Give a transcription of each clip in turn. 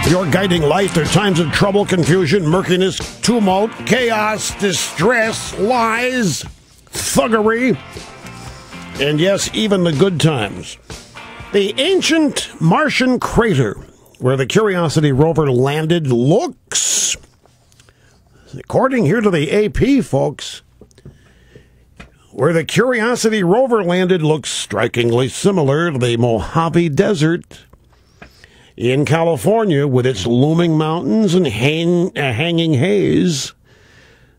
Your guiding light through times of trouble, confusion, murkiness, tumult, chaos, distress, lies, thuggery, and yes, even the good times. The ancient Martian crater where the Curiosity rover landed looks, according here to the AP, folks, where the Curiosity rover landed looks strikingly similar to the Mojave Desert in California with its looming mountains and hanging haze,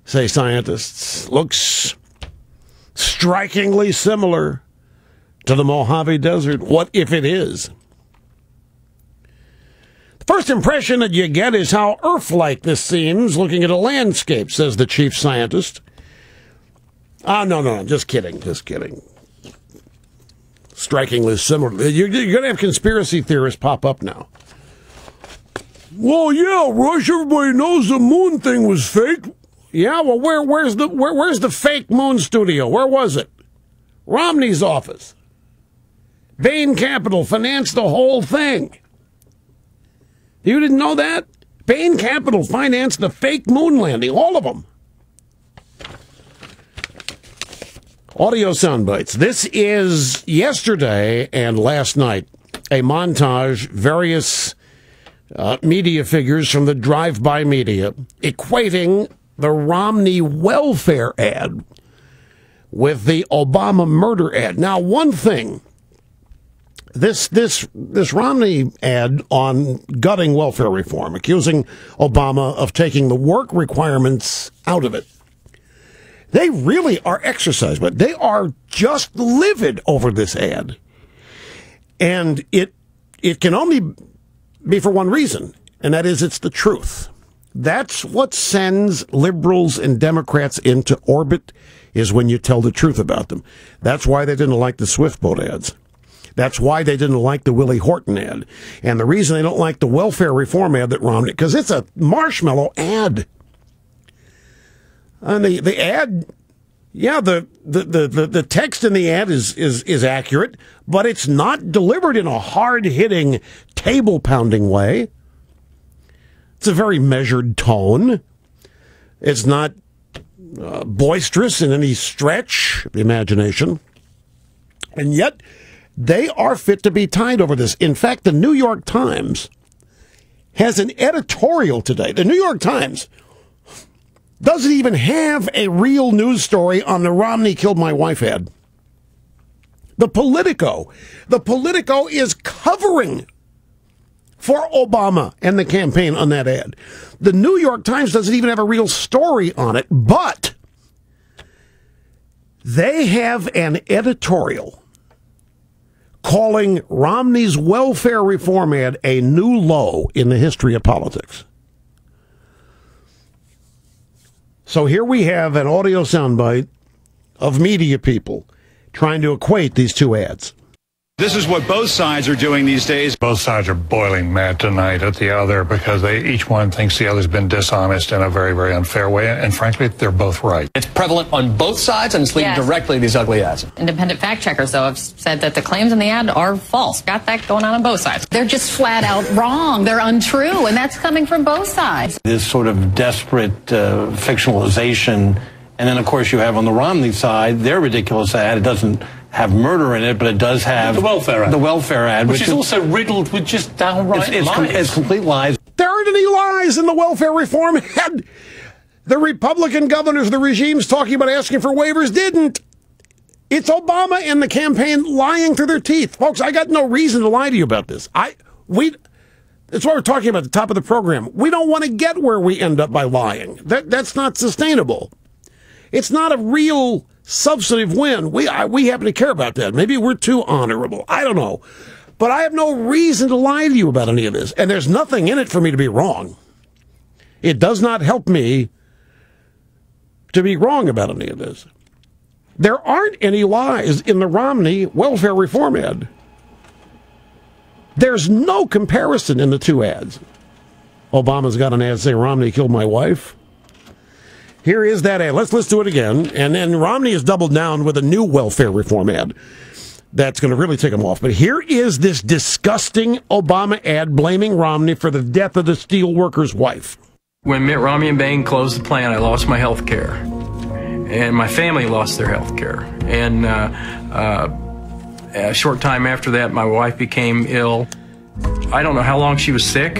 say scientists. Looks strikingly similar to the Mojave Desert. What if it is? The first impression that you get is how Earth-like this seems looking at a landscape, says the chief scientist. No, just kidding. Strikingly similar. You're going to have conspiracy theorists pop up now. Well, yeah, Rush, everybody knows the moon thing was fake. Yeah, well, where's the fake moon studio? Where was it? Romney's office. Bain Capital financed the whole thing. You didn't know that? Bain Capital financed the fake moon landing, all of them. Audio sound bites. This is yesterday and last night, a montage, various media figures from the drive-by media equating the Romney welfare ad with the Obama murder ad. Now, one thing, this Romney ad on gutting welfare reform, accusing Obama of taking the work requirements out of it. They really are exercised, but they are just livid over this ad. And it can only be for one reason, and that is it's the truth. That's what sends liberals and Democrats into orbit, is when you tell the truth about them. That's why they didn't like the Swift boat ads. That's why they didn't like the Willie Horton ad. And the reason they don't like the welfare reform ad that Romney, because it's a marshmallow ad. And the ad, yeah, the text in the ad is accurate, but it's not delivered in a hard-hitting, table-pounding way. It's a very measured tone. It's not boisterous in any stretch of the imagination. And yet, they are fit to be tied over this. In fact, the New York Times has an editorial today. The New York Times doesn't even have a real news story on the Romney killed my wife ad. The Politico is covering for Obama and the campaign on that ad. The New York Times doesn't even have a real story on it, but they have an editorial calling Romney's welfare reform ad a new low in the history of politics. So here we have an audio soundbite of media people trying to equate these two ads. This is what both sides are doing these days. Both sides are boiling mad tonight at the other because each one thinks the other's been dishonest in a very, very unfair way. And frankly, they're both right. It's prevalent on both sides, and it's leading directly to these ugly ads. Independent fact checkers, though, have said that the claims in the ad are false. Got that going on both sides. They're just flat out wrong. They're untrue, and that's coming from both sides. This sort of desperate fictionalization. And then, of course, you have on the Romney side their ridiculous ad. It doesn't have murder in it, but it does have the welfare ad. The welfare ad, which is also riddled with just downright lies. It's complete lies. There aren't any lies in the welfare reform ad. The Republican governors of the regimes talking about asking for waivers didn't. It's Obama and the campaign lying through their teeth. Folks, I got no reason to lie to you about this. That's what we're talking about at the top of the program. We don't want to get where we end up by lying. That's not sustainable. It's not a real substantive win. We happen to care about that. Maybe we're too honorable. I don't know. But I have no reason to lie to you about any of this. And there's nothing in it for me to be wrong. It does not help me to be wrong about any of this. There aren't any lies in the Romney welfare reform ad. There's no comparison in the two ads. Obama's got an ad saying Romney killed my wife. Here is that ad. Let's do it again. And then Romney has doubled down with a new welfare reform ad. that's going to really take them off. But here is this disgusting Obama ad blaming Romney for the death of the steel worker's wife. When Mitt Romney and Bain closed the plant, I lost my health care. And my family lost their health care. And a short time after that, my wife became ill. I don't know how long she was sick.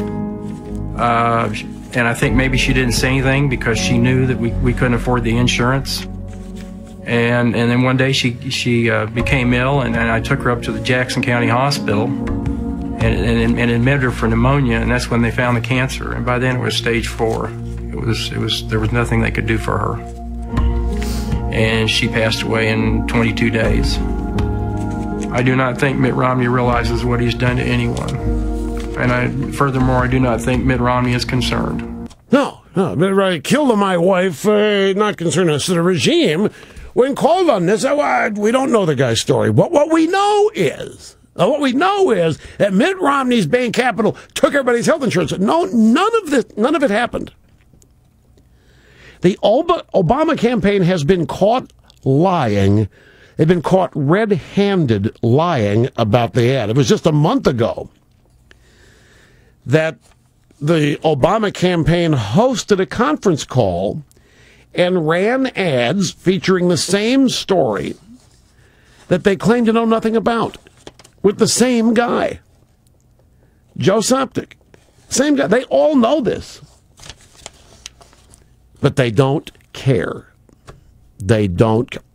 And I think maybe she didn't say anything because she knew that we couldn't afford the insurance. And then one day she became ill, and I took her up to the Jackson County Hospital and admitted her for pneumonia, and that's when they found the cancer. And by then it was stage 4. There was nothing they could do for her. And she passed away in 22 days. I do not think Mitt Romney realizes what he's done to anyone. And furthermore, I do not think Mitt Romney is concerned. No, Mitt Romney killed my wife, not concerned us. The regime, when called on this, we don't know the guy's story. What we know is that Mitt Romney's Bain Capital took everybody's health insurance. No, none of it happened. The Obama campaign has been caught lying. They've been caught red-handed lying about the ad. It was just a month ago that the Obama campaign hosted a conference call and ran ads featuring the same story that they claim to know nothing about, with the same guy, Joe Soptic. Same guy. They all know this. But they don't care.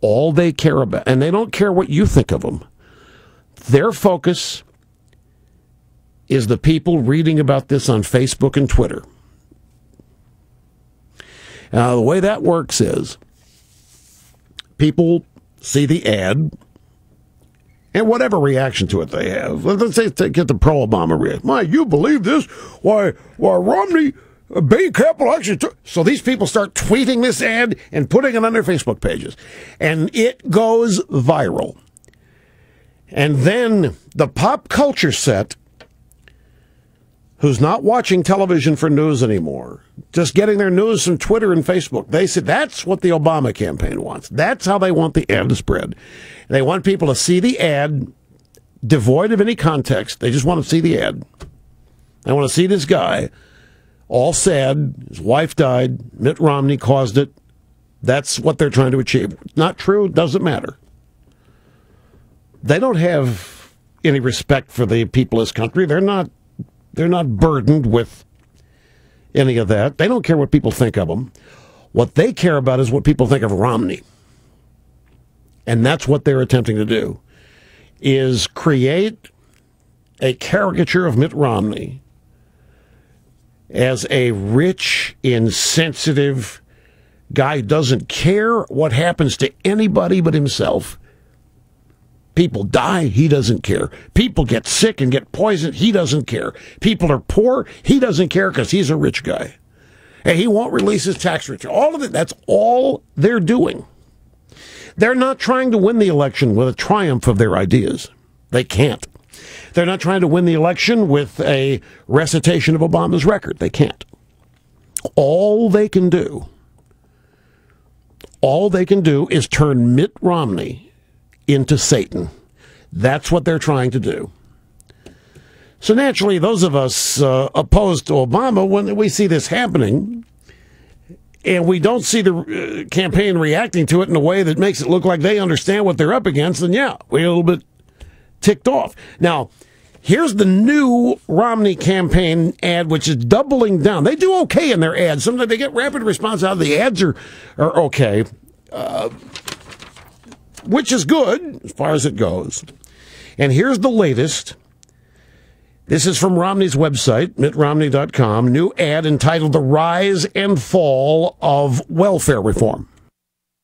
All they care about, and they don't care what you think of them. Their focus is the people reading about this on Facebook and Twitter. Now, the way that works is people see the ad and whatever reaction to it they have. Let's say get the pro-Obama reaction. Why, you believe this? Why Romney, Bain Capital actually took... So these people start tweeting this ad and putting it on their Facebook pages. And it goes viral. And then the pop culture set, who's not watching television for news anymore, just getting their news from Twitter and Facebook, they said that's what the Obama campaign wants. That's how they want the ad to spread. They want people to see the ad devoid of any context. They just want to see the ad. They want to see this guy all sad. His wife died. Mitt Romney caused it. That's what they're trying to achieve. Not true. Doesn't matter. They don't have any respect for the people of this country. They're not burdened with any of that. They don't care what people think of them. What they care about is what people think of Romney. And that's what they're attempting to do, is create a caricature of Mitt Romney as a rich, insensitive guy who doesn't care what happens to anybody but himself. People die, he doesn't care. People get sick and get poisoned, he doesn't care. People are poor, he doesn't care because he's a rich guy. And he won't release his tax return. All of it, that's all they're doing. They're not trying to win the election with a triumph of their ideas. They can't. They're not trying to win the election with a recitation of Obama's record. They can't. All they can do is turn Mitt Romney into Satan. That's what they're trying to do. So naturally, those of us opposed to Obama, when we see this happening, and we don't see the campaign reacting to it in a way that makes it look like they understand what they're up against, then yeah, we're a little bit ticked off. Now, here's the new Romney campaign ad, which is doubling down. They do okay in their ads. Sometimes they get rapid response out of the ads are okay, which is good as far as it goes. And here's the latest. This is from Romney's website, mittromney.com. New ad entitled The Rise and Fall of Welfare Reform.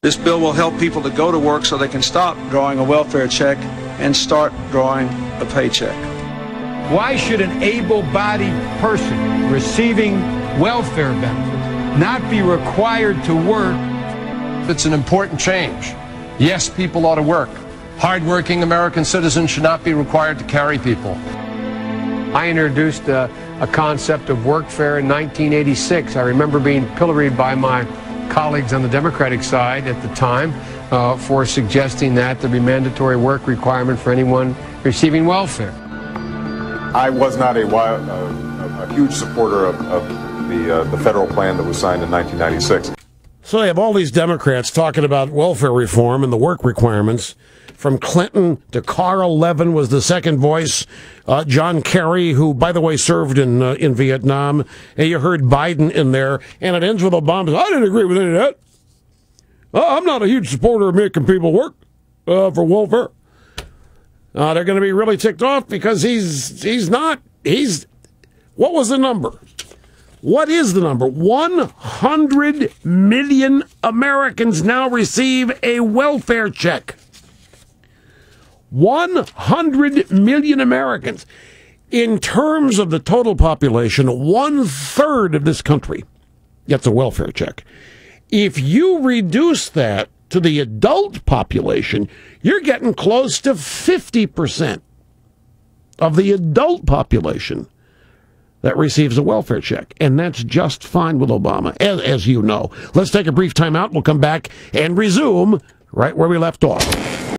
This bill will help people to go to work so they can stop drawing a welfare check and start drawing a paycheck. Why should an able-bodied person receiving welfare benefits not be required to work? It's an important change. Yes, people ought to work. Hardworking American citizens should not be required to carry people. I introduced a concept of workfare in 1986. I remember being pilloried by my colleagues on the Democratic side at the time. for suggesting that there be mandatory work requirement for anyone receiving welfare. I was not a huge supporter of the federal plan that was signed in 1996. So they have all these Democrats talking about welfare reform and the work requirements. From Clinton to Carl Levin was the second voice. John Kerry, who, by the way, served in Vietnam. And you heard Biden in there. And it ends with Obama. I didn't agree with any of that. I'm not a huge supporter of making people work for welfare. They're going to be really ticked off because he's not. What was the number? What is the number? 100 million Americans now receive a welfare check. 100 million Americans. In terms of the total population, 1/3 of this country gets a welfare check. If you reduce that to the adult population, you're getting close to 50% of the adult population that receives a welfare check. And that's just fine with Obama, as you know. Let's take a brief time out. We'll come back and resume right where we left off.